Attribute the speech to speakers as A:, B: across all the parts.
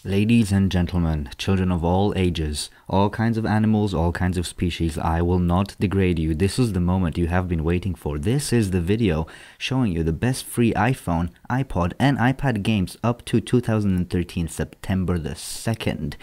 A: Ladies and gentlemen, children of all ages, all kinds of animals, all kinds of species, I will not degrade you. This is the moment you have been waiting for. This is the video showing you the best free iPhone, iPod, and iPad games up to 2013, September the 2nd.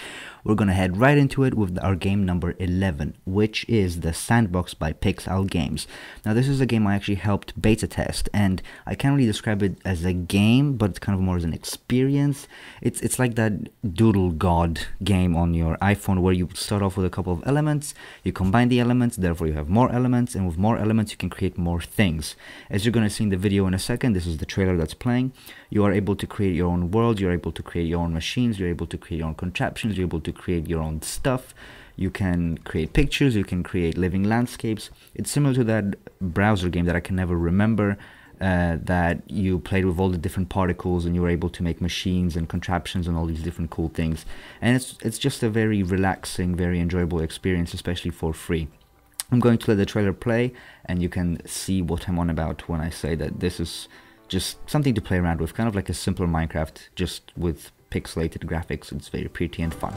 A: We're gonna head right into it with our game number 11, which is the Sandbox by Pixel Games. Now this is a game I actually helped beta test, and I can't really describe it as a game, but it's kind of more as an experience. It's like that Doodle God game on your iPhone where you start off with a couple of elements, you combine the elements, therefore you have more elements, and with more elements you can create more things. As you're gonna see in the video in a second, this is the trailer that's playing. You are able to create your own world, you're able to create your own machines, you're able to create your own contraptions, you're able to create your own stuff. You can create pictures, you can create living landscapes. It's similar to that browser game that I can never remember, that you played with all the different particles and you were able to make machines and contraptions and all these different cool things. And it's just a very relaxing, very enjoyable experience, especially for free. I'm going to let the trailer play and you can see what I'm on about when I say that this is just something to play around with, kind of like a simpler Minecraft, just with pixelated graphics. It's very pretty and fun.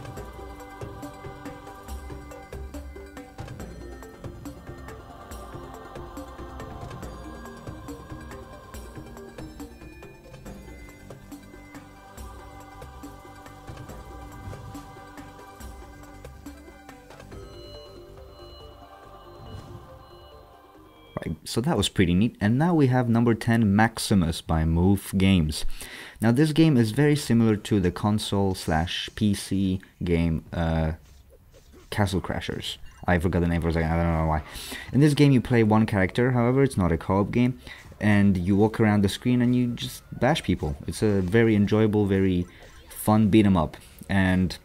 A: So that was pretty neat. And now we have number 10, Maximus by Move Games. Now this game is very similar to the console/PC game Castle Crashers. I forgot the name for a second, I don't know why. In this game you play one character, however it's not a co-op game, and you walk around the screen and you just bash people. It's a very enjoyable, very fun beat 'em up. And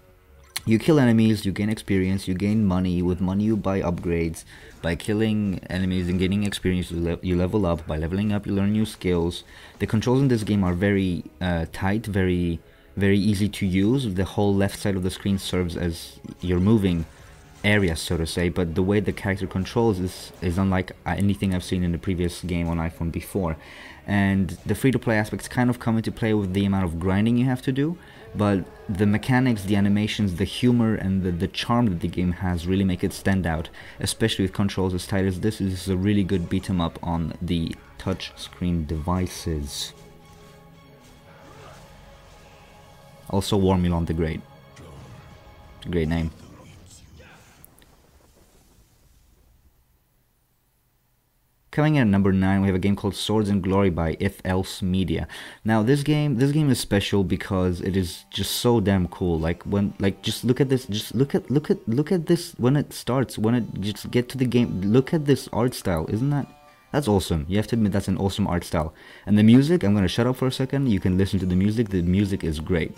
A: you kill enemies, you gain experience, you gain money. With money you buy upgrades. By killing enemies and gaining experience, you level up. By leveling up, you learn new skills. The controls in this game are very tight, very easy to use. The whole left side of the screen serves as your moving area, so to say, but the way the character controls is unlike anything I've seen in the previous game on iPhone before. And the free-to-play aspects kind of come into play with the amount of grinding you have to do, but the mechanics, the animations, the humor, and the charm that the game has really make it stand out, especially with controls as tight as this. This is a really good beat-em-up on the touchscreen devices. Also Warmulon the Great. Great name. Coming in at number 9, we have a game called Swords and Glory by If Else Media. Now this game is special because it is just so damn cool. Just look at this, look at this when it starts, when it just get to the game. Look at this art style. That's awesome. You have to admit that's an awesome art style. And the music, I'm gonna shut up for a second. You can listen to the music. The music is great.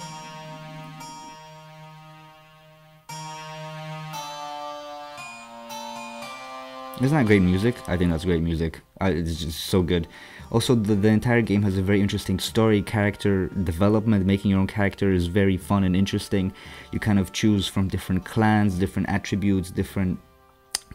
A: Isn't that great music? I think that's great music. It's just so good. Also, the entire game has a very interesting story, character development. Making your own character is very fun and interesting. You kind of choose from different clans, different attributes, different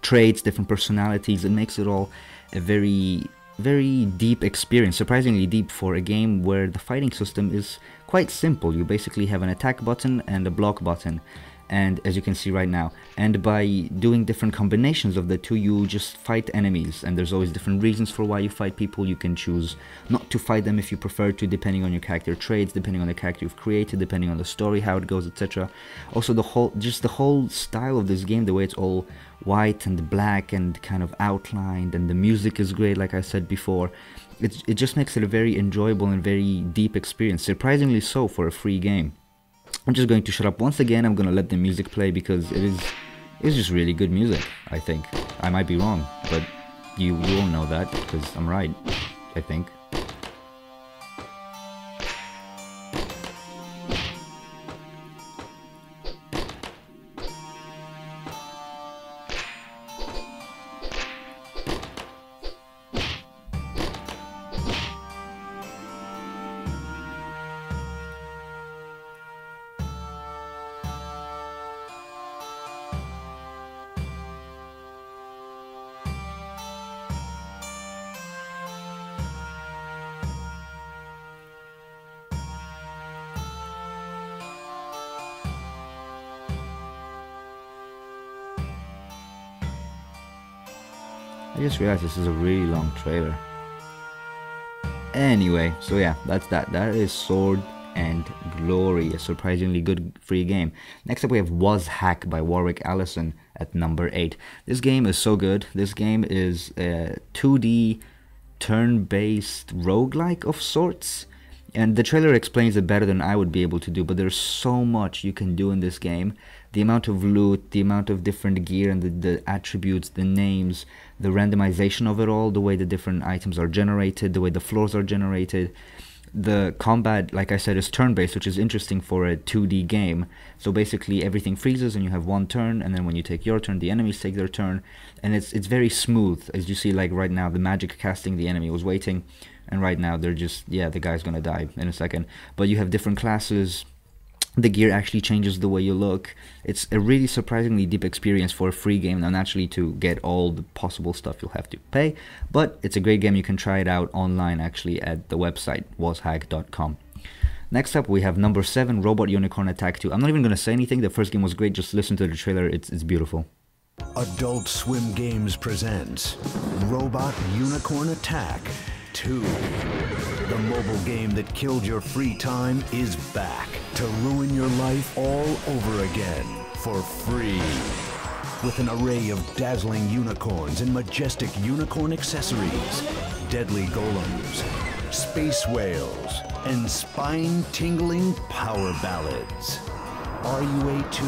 A: traits, different personalities. It makes it all a very deep experience, surprisingly deep for a game where the fighting system is quite simple. You basically have an attack button and a block button. And as you can see right now, and by doing different combinations of the two, you just fight enemies, and there's always different reasons for why you fight people. You can choose not to fight them if you prefer to, depending on your character traits, depending on the character you've created, depending on the story, how it goes, etc. Also the whole style of this game, the way it's all white and black and kind of outlined, and the music is great, like I said before. It just makes it a very enjoyable and very deep experience, surprisingly so for a free game. I'm just going to shut up once again. I'm going to let the music play because it's just really good music, I think. I might be wrong, but you won't know that because I'm right, I think. I just realized this is a really long trailer. Anyway, so yeah, that's that. That is Sword and Glory, a surprisingly good free game. Next up we have WazHack by Warwick Allison at number 8. This game is so good. This game is a 2D turn-based roguelike of sorts. And the trailer explains it better than I would be able to do, but there's so much you can do in this game. The amount of loot, the amount of different gear and the attributes, the names, the randomization of it all, the way the different items are generated, the way the floors are generated. The combat, like I said, is turn-based, which is interesting for a 2D game. So basically everything freezes and you have one turn, and then when you take your turn, the enemies take their turn. And it's very smooth, as you see, like right now, the magic casting, the enemy was waiting. And right now they're just, yeah, the guy's gonna die in a second. But you have different classes. The gear actually changes the way you look. It's a really surprisingly deep experience for a free game. Now naturally, to get all the possible stuff you'll have to pay. But it's a great game. You can try it out online actually at the website wazhack.com. Next up we have number 7, Robot Unicorn Attack 2. I'm not even gonna say anything. The first game was great. Just listen to the trailer. It's beautiful.
B: Adult Swim Games presents Robot Unicorn Attack 2. The mobile game that killed your free time is back to ruin your life all over again for free. With an array of dazzling unicorns and majestic unicorn accessories, deadly golems, space whales, and spine-tingling power ballads. RUA 2,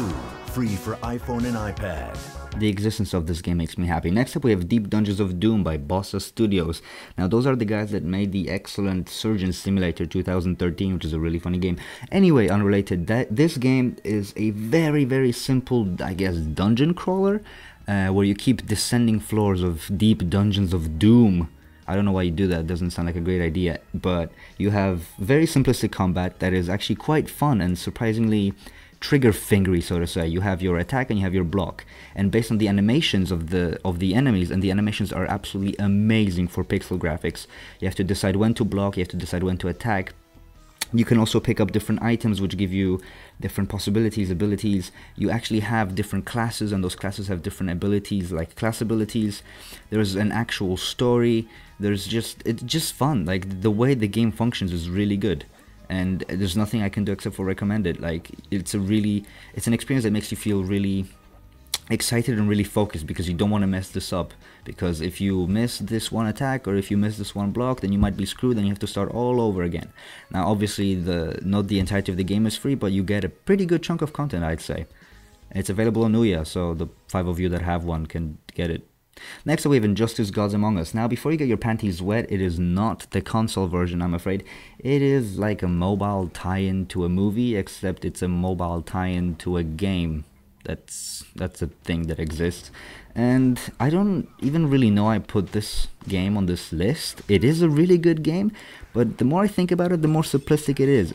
B: free for iPhone and iPad.
A: The existence of this game makes me happy. Next up we have Deep Dungeons of Doom by Bossa Studios. Now those are the guys that made the excellent Surgeon Simulator 2013, which is a really funny game. Anyway, unrelated, this game is a very simple, I guess, dungeon crawler, where you keep descending floors of deep dungeons of doom. I don't know why you do that, it doesn't sound like a great idea, but you have very simplistic combat that is actually quite fun and surprisingly trigger fingery, so to say. You have your attack and you have your block, and based on the animations of the enemies, and the animations are absolutely amazing for pixel graphics. You have to decide when to block, you have to decide when to attack. You can also pick up different items which give you different possibilities, abilities. You actually have different classes, and those classes have different abilities, like class abilities. There's an actual story. It's just fun. Like, the way the game functions is really good. And there's nothing I can do except for recommend it. Like, it's an experience that makes you feel really excited and really focused, because you don't want to mess this up. Because if you miss this one attack, or if you miss this one block, then you might be screwed and you have to start all over again. Now obviously not the entirety of the game is free, but you get a pretty good chunk of content, I'd say. It's available on Ouya, so the 5 of you that have one can get it. Next up we have Injustice Gods Among Us. Now before you get your panties wet, it is not the console version, I'm afraid. It is like a mobile tie-in to a movie, except it's a mobile tie-in to a game. That's a thing that exists. And I don't even really know I put this game on this list. It is a really good game, but the more I think about it, the more simplistic it is.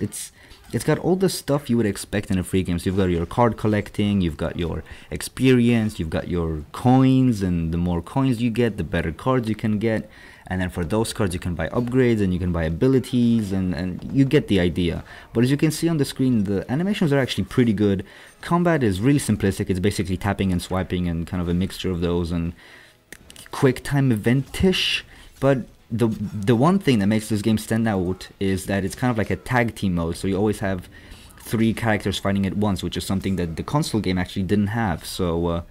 A: It's got all the stuff you would expect in a free game. So you've got your card collecting, you've got your experience, you've got your coins, and the more coins you get, the better cards you can get. And then for those cards you can buy upgrades and you can buy abilities, and you get the idea. But as you can see on the screen, the animations are actually pretty good. Combat is really simplistic. It's basically tapping and swiping and kind of a mixture of those, and quick time event-ish. But the one thing that makes this game stand out is that it's kind of like a tag team mode, so you always have 3 characters fighting at once, which is something that the console game actually didn't have. So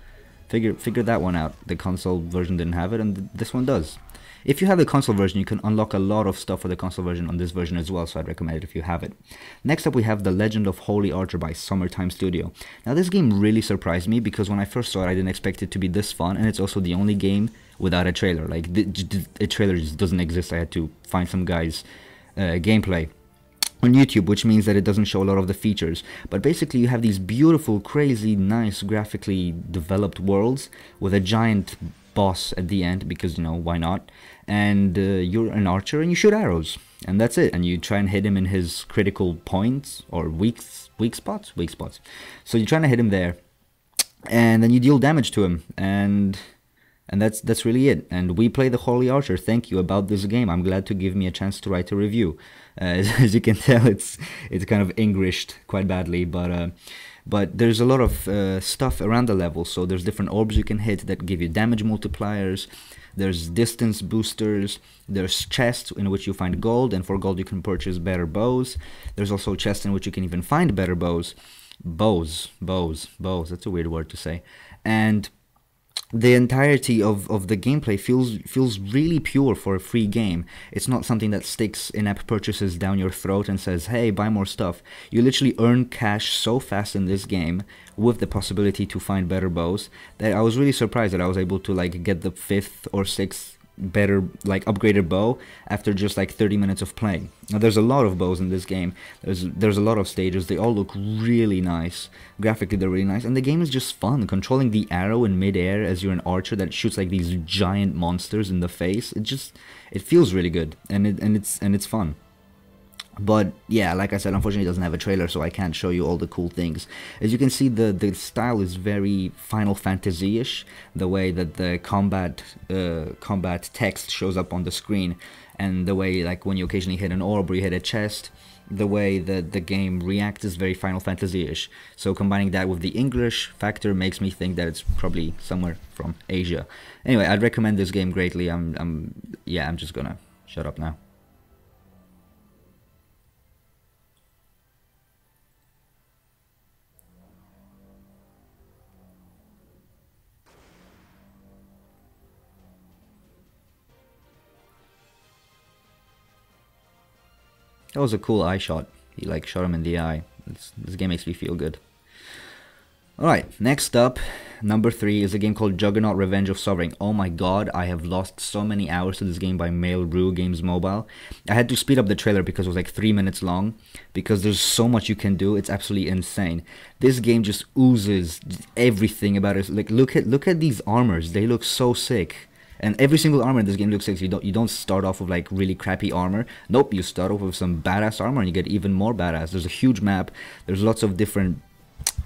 A: figure that one out. The console version didn't have it, and this one does. If you have the console version, you can unlock a lot of stuff for the console version on this version as well, so I'd recommend it if you have it. Next up we have The Legend of Holy Archer by Summertime Studio. Now this game really surprised me, because when I first saw it I didn't expect it to be this fun, and it's also the only game without a trailer. Like, a trailer just doesn't exist. I had to find some guy's gameplay on YouTube, which means that it doesn't show a lot of the features. But basically you have these beautiful, crazy, nice, graphically developed worlds with a giant boss at the end, because, you know, why not? And you're an archer and you shoot arrows, and that's it. And you try and hit him in his critical points, or weak spots. So you're trying to hit him there, and then you deal damage to him, and that's really it. And we play the Holy Archer. Thank you about this game. I'm glad to give me a chance to write a review. As you can tell, it's kind of Englished quite badly, but there's a lot of stuff around the level. So there's different orbs you can hit that give you damage multipliers. There's distance boosters, there's chests in which you find gold, and for gold you can purchase better bows. There's also chests in which you can even find better bows. Bows, that's a weird word to say. And the entirety of the gameplay feels really pure for a free game. It's not something that sticks in-app purchases down your throat and says, hey, buy more stuff. You literally earn cash so fast in this game with the possibility to find better bows that I was really surprised that I was able to like get the 5th or 6th better like upgraded bow after just like 30 minutes of playing. Now there's a lot of bows in this game. There's a lot of stages. They all look really nice. Graphically they're really nice, and the game is just fun. Controlling the arrow in midair as you're an archer that shoots like these giant monsters in the face. It feels really good, and it's fun. But yeah, like I said, unfortunately it doesn't have a trailer, so I can't show you all the cool things. As you can see, the style is very Final Fantasy-ish, the way that the combat text shows up on the screen, and the way like when you occasionally hit an orb or you hit a chest, the way that the game reacts is very Final Fantasy-ish. So combining that with the English factor makes me think that it's probably somewhere from Asia. Anyway, I'd recommend this game greatly. I'm just gonna shut up now. That was a cool eye shot. He like shot him in the eye. This game makes me feel good. Alright, next up, number 3 is a game called Juggernaut Revenge of Sovering. Oh my god, I have lost so many hours to this game by Mail.ru Games Mobile. I had to speed up the trailer because it was like 3 minutes long, because there's so much you can do. It's absolutely insane. This game just oozes everything about it. Like look at these armors. They look so sick. And every single armor in this game looks sick. You don't start off with like really crappy armor. Nope, you start off with some badass armor and you get even more badass. There's a huge map. There's lots of different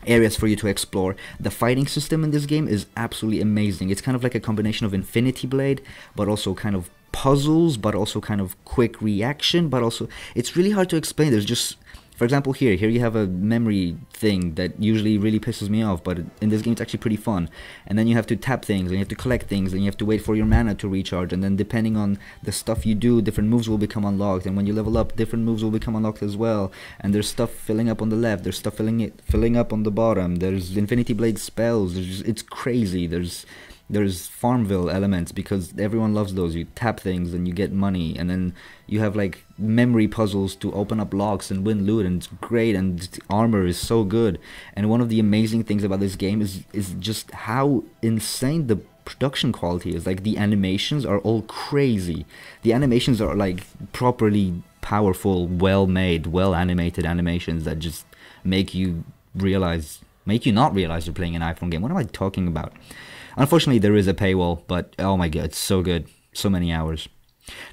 A: areas for you to explore. The fighting system in this game is absolutely amazing. It's kind of like a combination of Infinity Blade, but also kind of puzzles, but also kind of quick reaction, but also it's really hard to explain. There's just, for example, here you have a memory thing that usually really pisses me off, but in this game it's actually pretty fun. And then you have to tap things, and you have to collect things, and you have to wait for your mana to recharge, and then depending on the stuff you do, different moves will become unlocked, and when you level up, different moves will become unlocked as well. And there's stuff filling up on the left, there's stuff filling up on the bottom, there's Infinity Blade spells, it's crazy. There's Farmville elements because everyone loves those. You tap things and you get money, and then you have like memory puzzles to open up locks and win loot, and it's great, and the armor is so good. And one of the amazing things about this game is just how insane the production quality is. Like the animations are all crazy. The animations are like properly powerful, well made, well animated animations that just make you not realize you're playing an iPhone game. What am I talking about? Unfortunately, there is a paywall, but oh my god, it's so good. So many hours.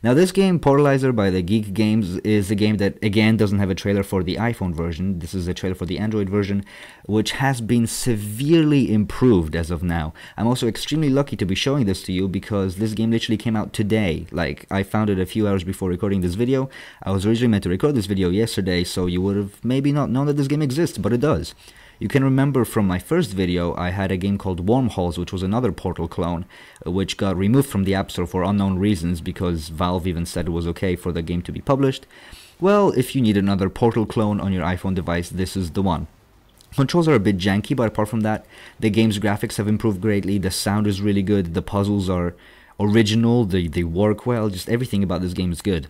A: Now, this game, Portalizer by the Geek Games, is a game that, again, doesn't have a trailer for the iPhone version. This is a trailer for the Android version, which has been severely improved as of now. I'm also extremely lucky to be showing this to you because this game literally came out today. Like, I found it a few hours before recording this video. I was originally meant to record this video yesterday, so you would have maybe not known that this game exists, but it does. You can remember from my first video, I had a game called Wormholes, which was another Portal clone, which got removed from the App Store for unknown reasons because Valve even said it was okay for the game to be published. Well, if you need another Portal clone on your iPhone device, this is the one. Controls are a bit janky, but apart from that, the game's graphics have improved greatly, the sound is really good, the puzzles are original, they work well, just everything about this game is good.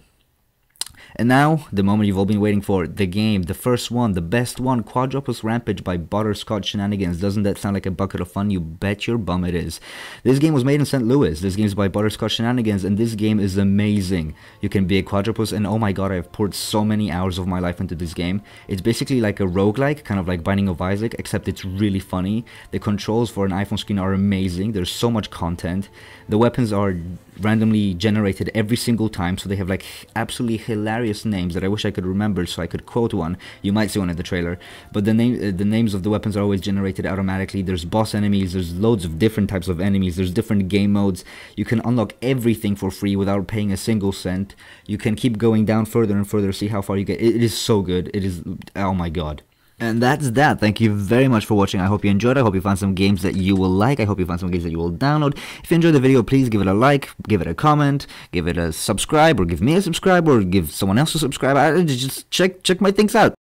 A: And now, the moment you've all been waiting for, the game, the first one, the best one, Quadropus Rampage by Butterscotch Shenanigans. Doesn't that sound like a bucket of fun? You bet your bum it is. This game was made in St. Louis. This game is by Butterscotch Shenanigans, and this game is amazing. You can be a quadruples, and oh my god, I've poured so many hours of my life into this game. It's basically like a roguelike, kind of like Binding of Isaac, except it's really funny. The controls for an iPhone screen are amazing. There's so much content. The weapons are randomly generated every single time, so they have like absolutely hilarious names that I wish I could remember so I could quote one. You might see one in the trailer, but the names of the weapons are always generated automatically. There's boss enemies, there's loads of different types of enemies, there's different game modes. You can unlock everything for free without paying a single cent. You can keep going down further and further, see how far you get. It is so good. It is, oh my god. And that's that. Thank you very much for watching. I hope you enjoyed. I hope you found some games that you will like. I hope you found some games that you will download. If you enjoyed the video, please give it a like, give it a comment, give it a subscribe, or give me a subscribe, or give someone else a subscribe. Just check my things out.